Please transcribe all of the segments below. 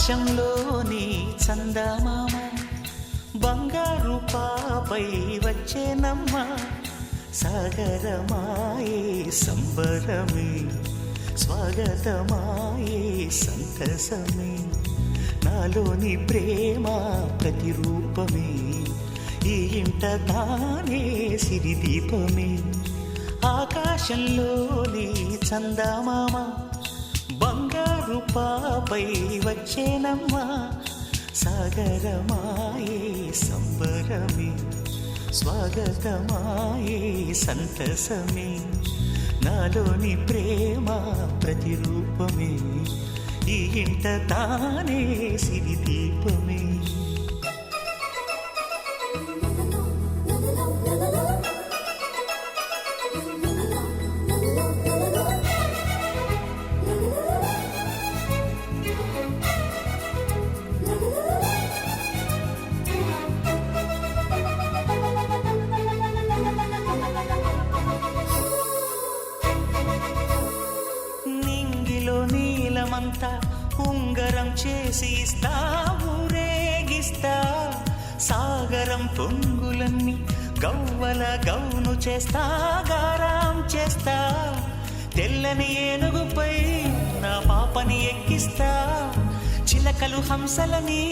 ఆకాశంలోని చందమామ బంగారు పాపై వచ్చేనమ్మ సాగరమాయే సంబరమే స్వాగతమాయే సంతసమే నాలోని ప్రేమ ప్రతిరూపమే ఈ ఇంట తానే సిరిదీపమే ఆకాశంలోని చందమామ బంగారు పాపై వచ్చేనమ్మా సాగరమాయే సంబరమే స్వాగతమాయే సంతసమే నాలోని ప్రేమ ప్రతిరూపమే ఈ ఇంట తానే సిరిదీపమే నీలమంతా ఉంగరం చేసి ఇస్తా ఊరేగిస్తా సాగరం పొంగులన్నీ గవ్వల గౌను చేస్తా గారాం చేస్తా తెల్లని ఏనుగుపై నా పాపని ఎక్కిస్తా చిలకలు హంసలని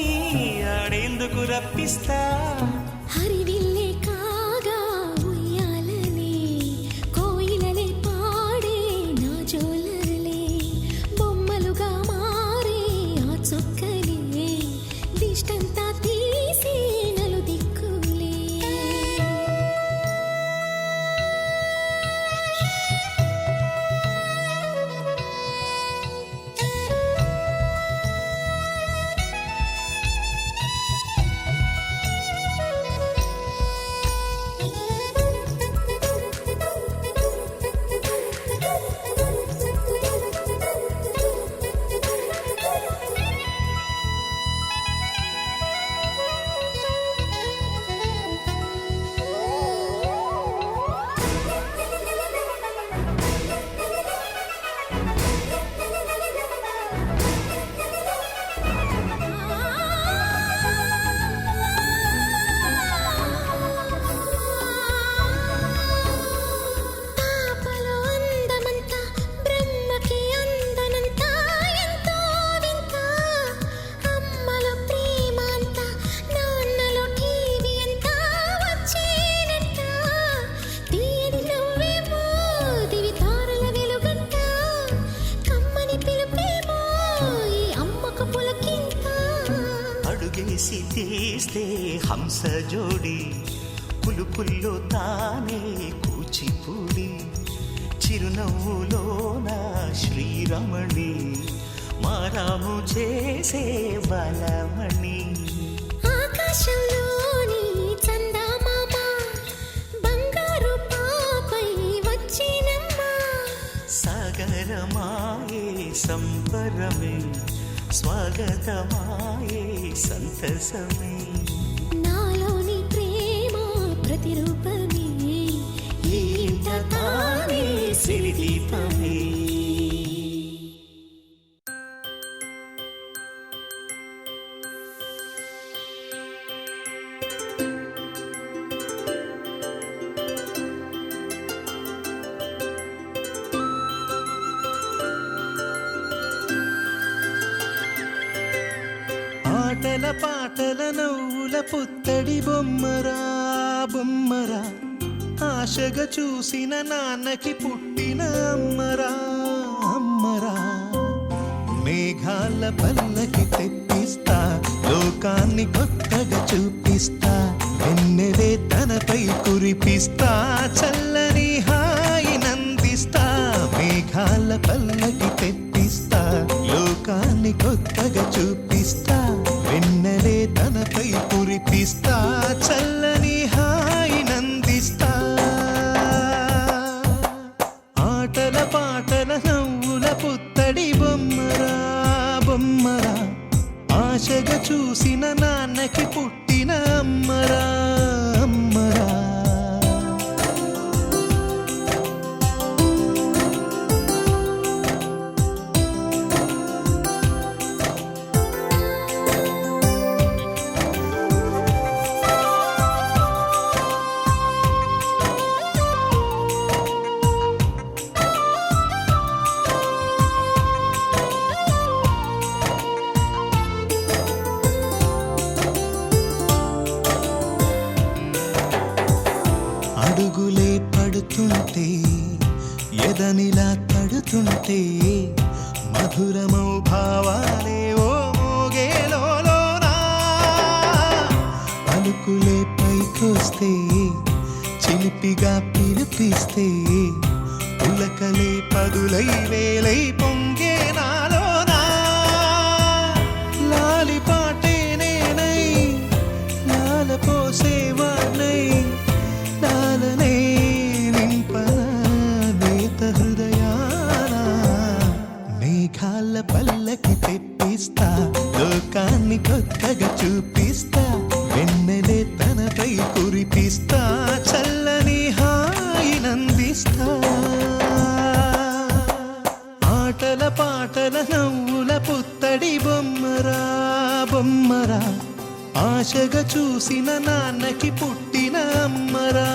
ఆడేందుకు రప్పిస్తా హరివిల్లే కాగా ఉయ్యాలనే కోయిలలే పాడే నా జోలలే బొమ్మలుగా మారే ఆ చొక్కలే దిష్టంతా తీసి నలు దిక్కులే అడుగేసి తీస్తే హంస జోడి పులుపుల్లో తానే కూచిపూడి చిరునవ్వులోన శ్రీరమణి మారాము చేసే బలమణి ఆకాశంలోని చందమామ బంగారు పాపై వచ్చినమ్మా సాగరమాయే సంబరమే స్వాగతమాయే సంతసమే నాలోని ప్రేమ ప్రతిరూపమే ఈ ఇంట తానే సిరిదీపమే ఆటల పాటల నవ్వుల పుత్తడి బొమ్మరా బొమ్మరా ఆశగా చూసిన నాన్నకి పుట్టిన అమ్మరా అమ్మరా మేఘాల పల్లకి తెప్పిస్తా లోకాన్ని కొత్తగా చూపిస్తా వెన్నెలే తనపై కురిపిస్తా చల్లని హాయి నందిస్తా మేఘాల పల్లకి తెప్పిస్తా లోకాన్ని కొత్తగా చూపిస్తా వెన్నెలే తనపై కురిపిస్తా చల్లని హాయి నందిస్తా ఆటల పాటల నవ్వుల పుత్తడి బొమ్మరా బొమ్మరా ఆశగా చూసిన నాన్నకి పుట్టిన అమ్మరా అమ్మరా పాటే మధురమౌ భావాలే ఓ మోగేలోనా పలుకులే పైకొస్తే చిలిపిగా పిలిపిస్తే పులకలే పదులై వేలై పొంగే నాలోనా లాలి పాటే నేనై లాల పోసేవాణ్ణై లాలనే నింపన నేత హృదయాన మేఘాల పల్లకి తెప్పిస్తా లోకాన్ని కొత్తగా చూపిస్తా వెన్నెలే తనపై కురిపిస్తా చల్లని హాయినందిస్తా ఆటల పాటల నవ్వుల పుత్తడి బొమ్మరా బొమ్మరా ఆశగా చూసిన నాన్నకి పుట్టిన అమ్మరా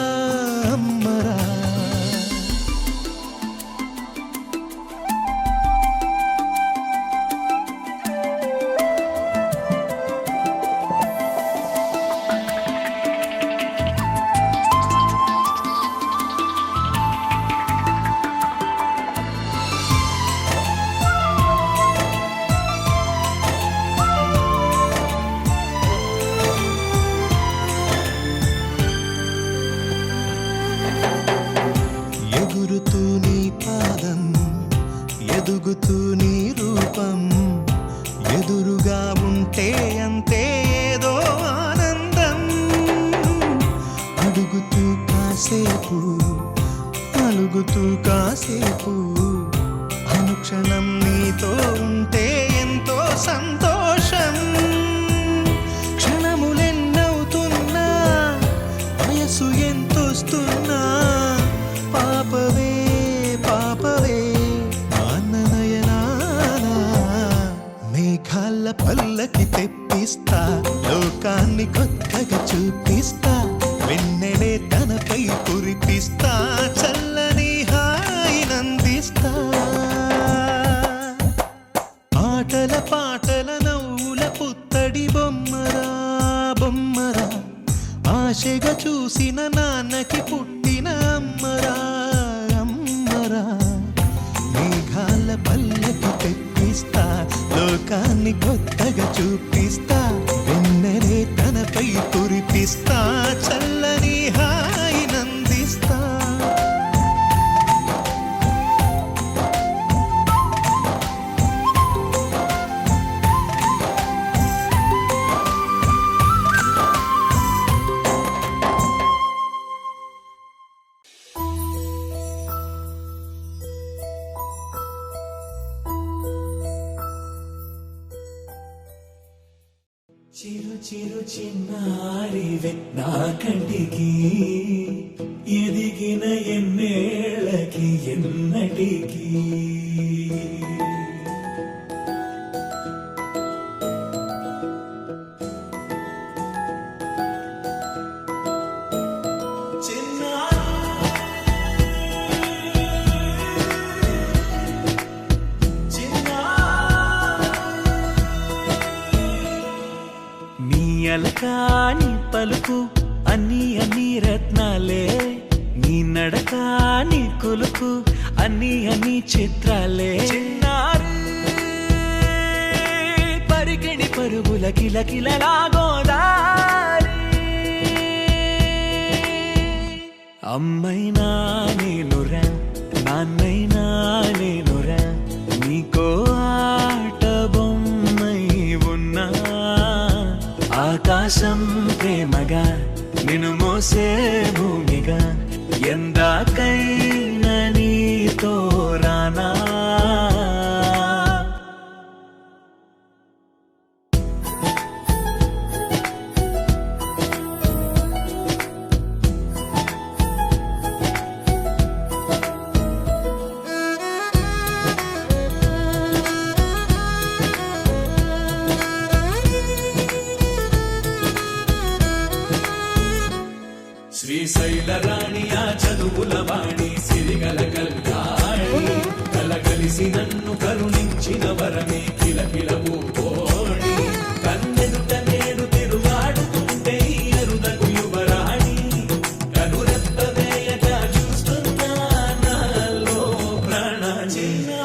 అమ్మరా ఎగురుతూ నీ పాదం ఎదుగుతూ నీ రూపం ఎదురుగా ఉంటే అంతే ఏదో ఆనందం అడుగుతూ కాసేపు అలుగుతూ కాసేపు అనుక్షణం నీతో ఉంటే ఎంతో సంతోషం క్షణములెన్నవుతున్నా వయసు ఎంతొస్తున్నా పాపవే పాపవే నాన్ననయనానా మేఘాల పల్లకి తెప్పిస్తా లోకాన్ని కొత్తగా చూపిస్తా వెన్నెలే తనపై కురిపిస్తా చల్లని హాయినందిస్తా ఆటల పాటల నవ్వుల పుత్తడి బొమ్మరా బొమ్మరా ఆశగా చూసిన నాన్నకి పుట్టిన అమ్మరా అమ్మరా మేఘాల పల్లకి తెప్పిస్తా లోకాన్ని కొత్తగా చూపిస్తా వెన్నెలే తనపై కురిపిస్తా చల్లని హాయినందిస్తా చిరు చిరు చిన్నారివే నా కంటికి ఎదిగిన ఎన్నేళ్ళకి ఎన్నటికి అలకాని పలుకు అన్ని అన్ని రత్నాలే నీ నడక నీ కొలుకు అన్ని అన్ని చిత్రాలే చిన్నారి పరికిణి పరుగుల కిలకిలలా గోదారి అమ్మైనా నేనురా నాన్నైనా నేనురా నీకో ఆట బొమ్మై ఉన్నా ఆకాశం ప్రేమగా నిన్ను మోసే భూమిగా ఎందాకైనా నీతో రానా శ్రీశైల రాణియా చదువుల వాణి సిరిగల కల్యాణి కలగలిసి నన్ను కరుణించిన వరమే కిలకిలవు కోణి కన్నెదుట నేడు తిరుగాడుతుంటే అరుదగు యువరాణి కనురెప్ప వేయగా చూస్తున్నా నాలో ప్రాణ చిన్నా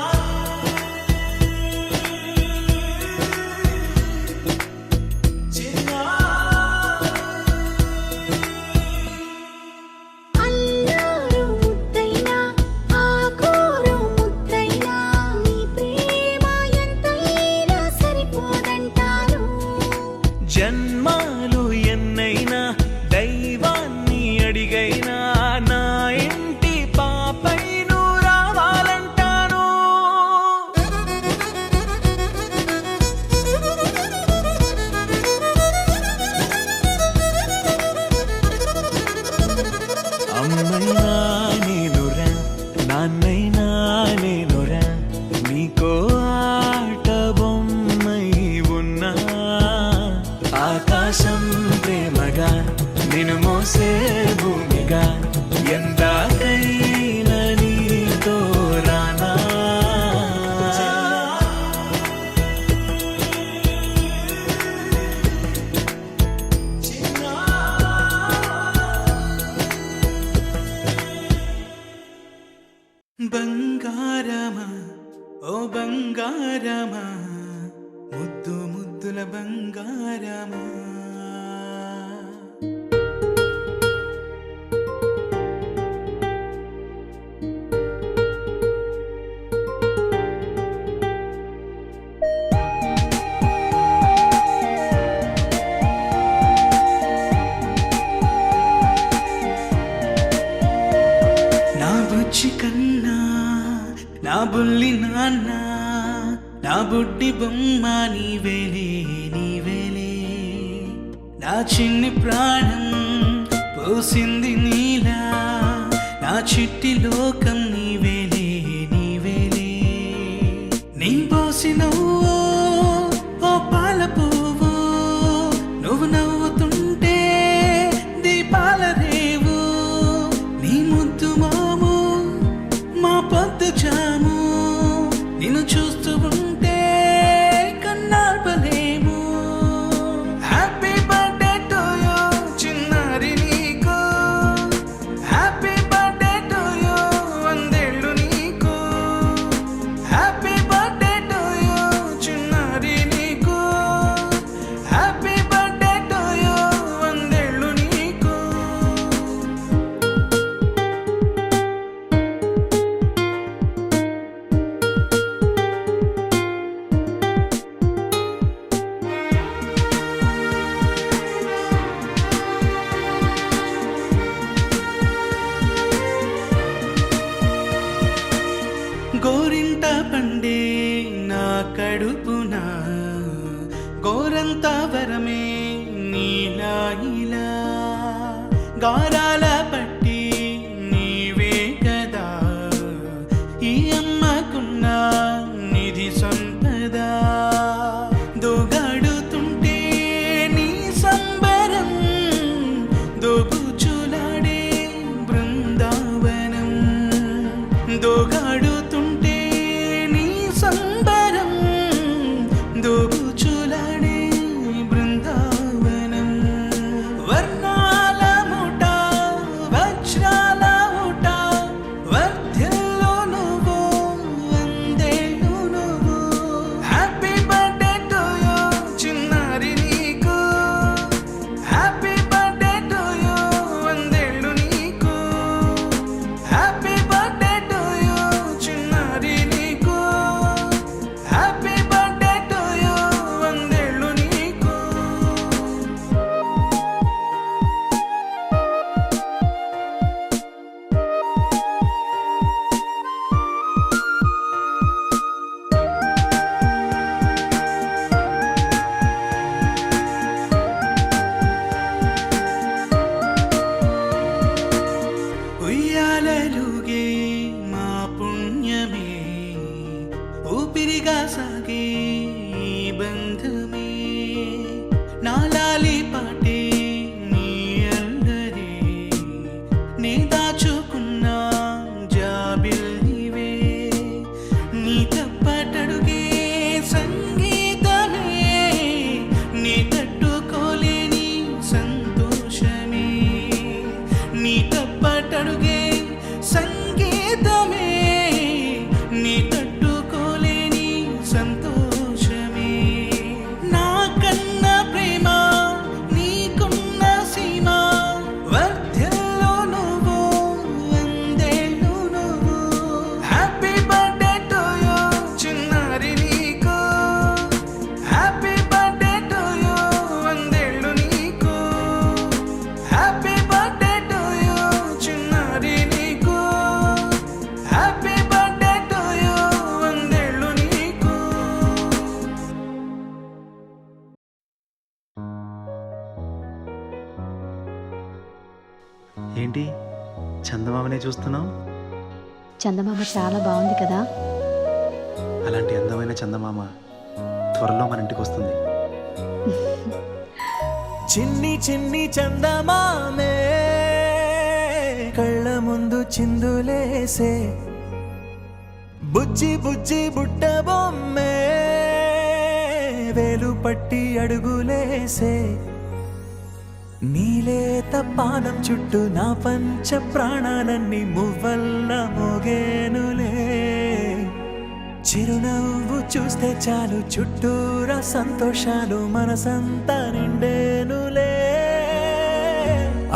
ఆకాశం ప్రేమగా నిన్ను మోసే భూమిగా ఎందాకైనా నీతో రానా బంగారమా ఓ బంగారమా ముద్దు ముద్దుల బంగారమా నా బుజ్జి కన్నా నా బుల్లి నాన్న నా బుడ్డి బొమ్మ నీవేలే నీవేలే నా చిన్ని ప్రాణం పోసింది నీలా నా చిట్టి లోకం నీవేలే నీవేలే నీ పోసినవో ఓ పాల పువ్వు నువ్వు నవ్వుతుంటే దీపాల రేవు నీ ముద్దు మాము మా పొద్దు జాము నిన్ను చూస్తూ ఉంటే కన్నార్పలేము హ్యాపీ బర్త్డే టు యూ చిన్నారి నీకు హ్యాపీ బర్త్డే టు యూ వందేళ్ళు నీకు హ్యాపీ బర్త్డే టు యూ చిన్నారి నీకు హ్యాపీ బర్త్డే టు యూ వందేళ్ళు నీకు గోరింట పండే నా కడుపున గోరంత వరమే నీలా ఇలా గారాల పట్టి నీవే కదా ఈ అమ్మకున్న నిధి సంపద దోగాడుతుంటే నీ సంబరం దోబుచులాడే బృందావనం దోగాడుతుంటే నీ సంబరం దోబుచులాడే బృందావనం వర్ణాల ముఠ వజ్రాల ఊట వర్ధ్యల్లో నువ్వు వందేళ్ళు నువ్వు హ్యాపీ బర్త్డే టు యూ చిన్నారి నీకు హ్యాపీ బర్త్డే టు యూ వందేళ్ళు నీకు హ్యాపీ బర్త్డే టు యూ చిన్నారి నీకు హ్యాపీ బర్త్డే టు యూ వందేళ్ళు నీకు ఉయ్యాలలుగే మా పుణ్యమే ఊపిరిగా సాగే ఈ బంధమే నాలాలి పాటే నీ అల్లరే నీ దాచుకున్న జాబిల్లివే నీ తప్పటడుగే సంగీతమే నీ తట్టుకోలేని సంతోషమే నీ తప్పటడుగే సంగీతమే నీ తట్టుకోలేని సంతోషమే నా కన్న ప్రేమ నీకున్న సీమ వర్ధ్యల్లో నువ్వు వందేళ్ళు నువ్వు హ్యాపీ బర్త్డే టు యూ చిన్నారి నీకు హ్యాపీ బర్త్డే టు యూ వందేళ్ళు నీకు హ్యాపీ బర్త్డే టు యూ చిన్నారి నీకు హ్యాపీ బర్త్డే టు యూ వందేళ్ళు నీకు ఏంటి చందమామనే చూస్తున్నావు? చందమామ చాలా బాగుంది కదా. అలాంటి అందమైన చందమామ త్వరలో మన ఇంటికి వస్తుంది. చిన్ని చిన్ని చందమామే కళ్ళ ముందు చిందులేసే బుజ్జి బుజ్జి బుట్ట బొమ్మే వేలు పట్టి అడుగులేసే నీలేత పానం చుట్టూ నా పంచ ప్రాణాలన్నీ మువ్వల్ల మోగేనులే చిరునవ్వు చూస్తే చాలు చుట్టూరా సంతోషాలు మనసంతా నిండేనులే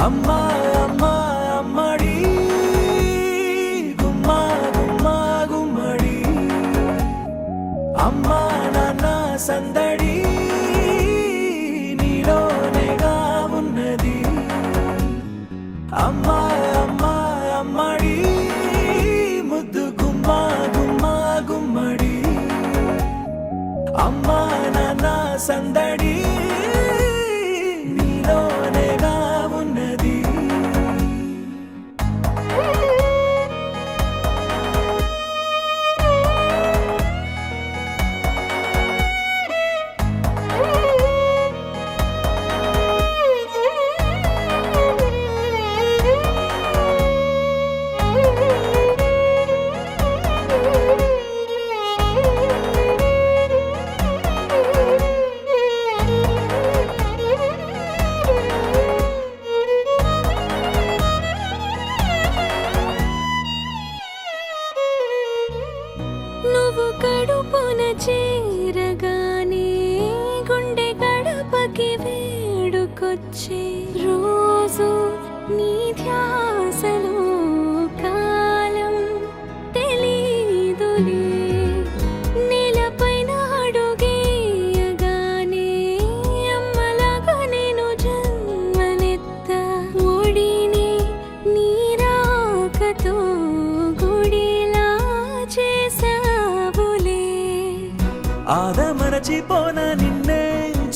అమ్మా అమ్మా అమ్మడి గుమ్మా గుమ్మా గుమ్మడి అమ్మా నాన్న సందడి నీలోనేగా ఉన్నది అమ్మా అమ్మా అమ్మడి ముద్దు గుమ్మా గుమ్మా గుమ్మడి అమ్మా నాన్న సందడి నీలోనేగా ఉన్నది నువ్వు కడుపున చేరగానే గుండె గడపకి వేడుకొచ్చే రోజు నీ ధ్యాసలో కాలం తెలీదులే నేలపైన అడుగేయగానే అమ్మలాగా నేను జన్మనెత్త ఒడిని నీ రాకతో గుడిలా చేసావులే ఆదమరచిపోనా నిన్నే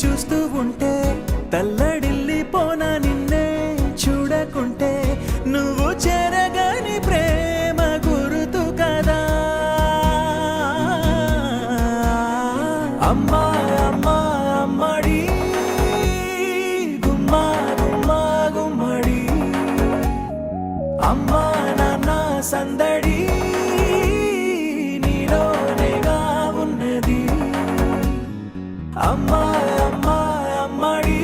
చూస్తూ ఉంటే తల్లడిల్లిపోనా నిన్నే చూడకుంటే నువ్వు చెరగని ప్రేమ గురుతు కదా అమ్మా అమ్మా అమ్మడి గుమ్మా గుమ్మా గుమ్మడి అమ్మా నాన్న సందడి నీలోనేగా ఉన్నది అమ్మా అమ్మా అమ్మడి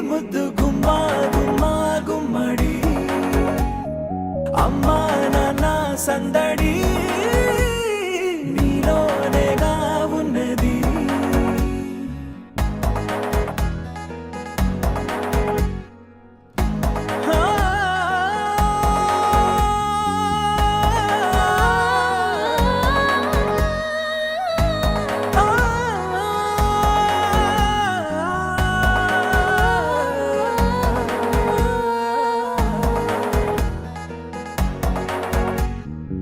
ముద్దు గుమ్మా గుమ్మా గుమ్మడి అమ్మా నాన్న సందడి